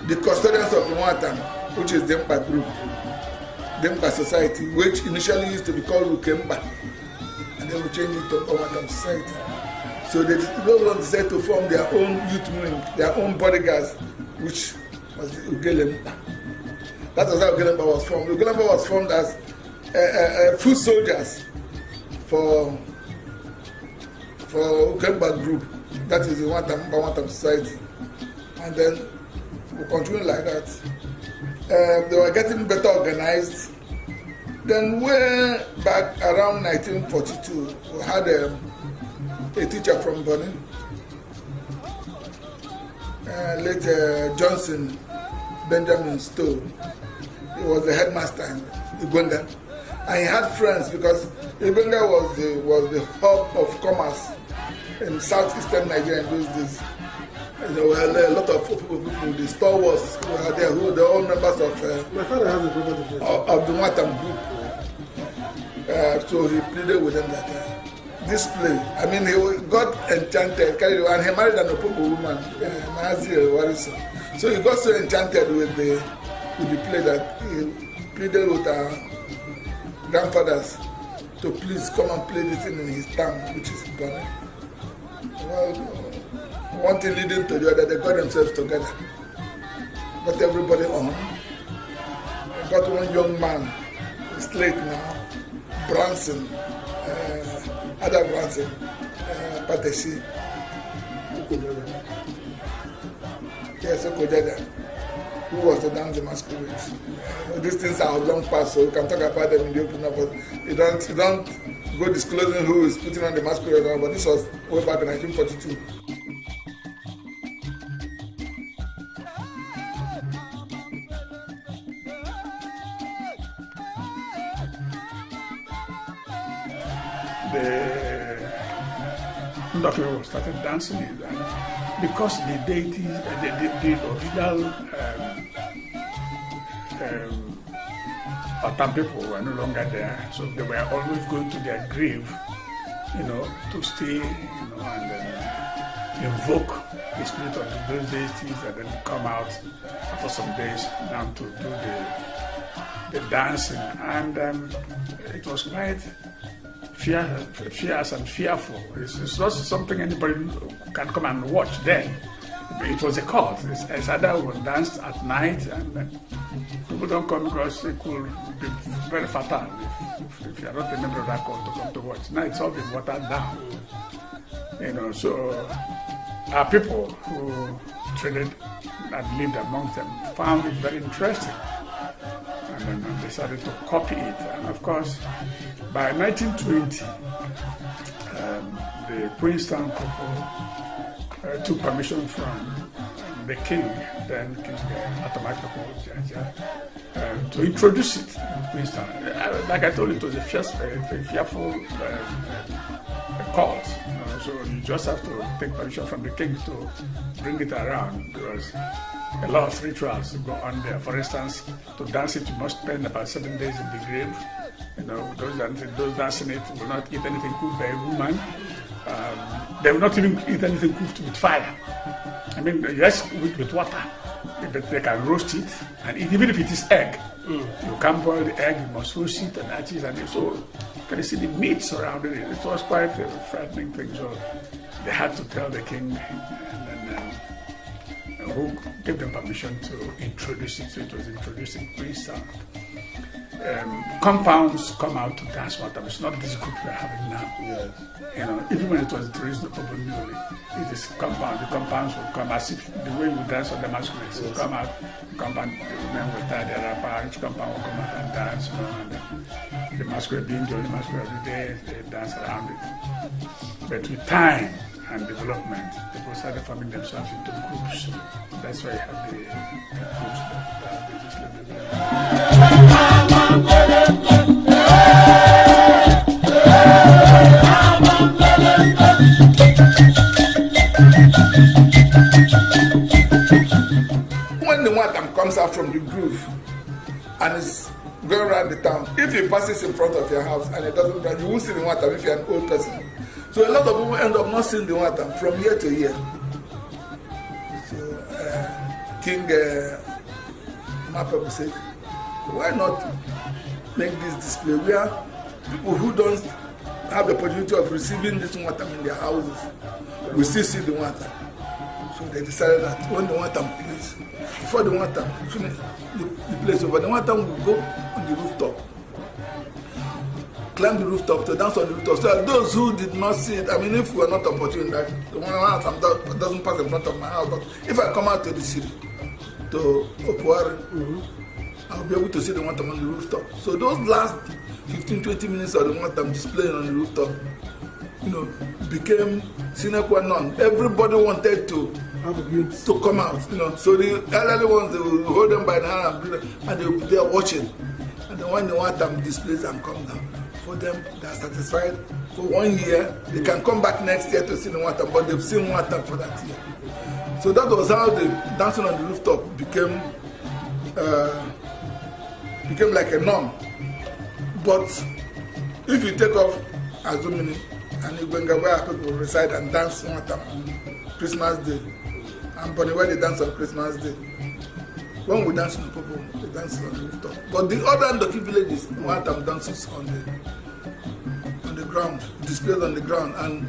the custodians of NWAOTAM, which is the Mpa group, the Mpa society, which initially used to be called Ukempa, and then we changed it to NWAOTAM society. So they decided to form their own youth wing, their own bodyguards, which was the Ugelempa. That was how Ugelempa was formed. Ugelempa was formed as foot soldiers for Ukempa group, that is the NWAOTAM society. And then we continued like that. They were getting better organized. Then way back around 1942, we had a teacher from Benin, late Johnson Benjamin Stowe. He was the headmaster in Uganda, and he had friends because Uganda was the hub of commerce in southeastern Nigeria in those days. There were a lot of people, the stalwarts who were there, who were all members of my father has a property of the NWAOTAM group. So he pleaded with them that this play, I mean, he got enchanted, and he married an Opobo woman, Mazi Warisa. So he got so enchanted with the play that he pleaded with our grandfathers to please come and play this in his town, which is Benin. Well, one thing leading to the other, they got themselves together. Got everybody on. Got one young man, he's late now, Branson, Ada Branson, Pateshi. Yes, Okojaja, who was to dance the masquerade. These things are long past, so we can talk about them in the open, but you don't go disclosing who is putting on the masquerade, but this was way back in 1942. The Ndokyo started dancing it, and because the deities, the original Otam people were no longer there, so they were always going to their grave, to stay, and invoke the spirit of those deities, and then come out after some days now to do the dancing, and it was quite fierce and fearful. It's not something anybody can come and watch then. It was a cult. It's either we danced at night, and people don't come because it could be very fatal if you are not a member of that cult to come to watch. Now it's all been watered down. So our people who traded and lived amongst them found it very interesting. And then decided to copy it. And of course, by 1920, the Queenstown people took permission from the king, then King Atamako, to introduce it in Queenstown. Like I told you, it was a fearful cult. So you just have to take permission from the king to bring it around, because a lot of rituals go on there. For instance, to dance it, you must spend about 7 days in the grave. Those dancing it will not eat anything cooked by a woman. They will not even eat anything cooked with fire. I mean, yes, with water. But they can roast it, and even if it is egg, you can't boil the egg, you must roast it and ashes, and so you can see the meat surrounding it. It was quite a frightening thing, so they had to tell the king, and then who gave them permission to introduce it. So it was introduced in Queenstown. Compounds come out to dance NWAOTAM. It's not this group we're having now. Yes. Even when it was introduced in the open newly, it is compound. The compounds will come as if the way we dance on the masquerades will come out. The compound, the women will tie their wrapper, each compound will come out and dance. And the masquerade being the only masquerade every day, they dance around it. But with time and development, people started forming themselves into groups. That's why you have the groups that they just live in. When the NWAOTAM comes out from the groove and is going around the town, if he passes in front of your house and it doesn't run, you won't see the NWAOTAM if you're an old person. So a lot of people end up not seeing the NWAOTAM from year to year. So King Mapa said, why not make this display where people who don't have the opportunity of receiving this water in their houses will still see the water. So they decided that when the water plays, before the water finish the place over, the water will go on the rooftop, climb the rooftop to dance on the rooftop. So that those who did not see it, I mean, if we are not opportune, that the one doesn't pass in front of my house, but if I come out to the city, to Opuari, I'll be able to see the water on the rooftop. So those last 15-20 minutes of the water displaying on the rooftop, you know, became sine qua non. Everybody wanted to come out, you know. So the elderly ones, they will hold them by the hand and they will be there watching. And then when the water displays and come down, for them, they are satisfied. For 1 year, they can come back next year to see the water, but they've seen water for that year. So that was how the dancing on the rooftop became like a norm. But if you take off Azumini and Igwenga, where people reside and dance on Christmas Day, and Bonnie where they dance on Christmas Day, when we dance on the Popo, we dance on the rooftop. But the other Ndoki villages, Watam dances on the ground, displayed on the ground, and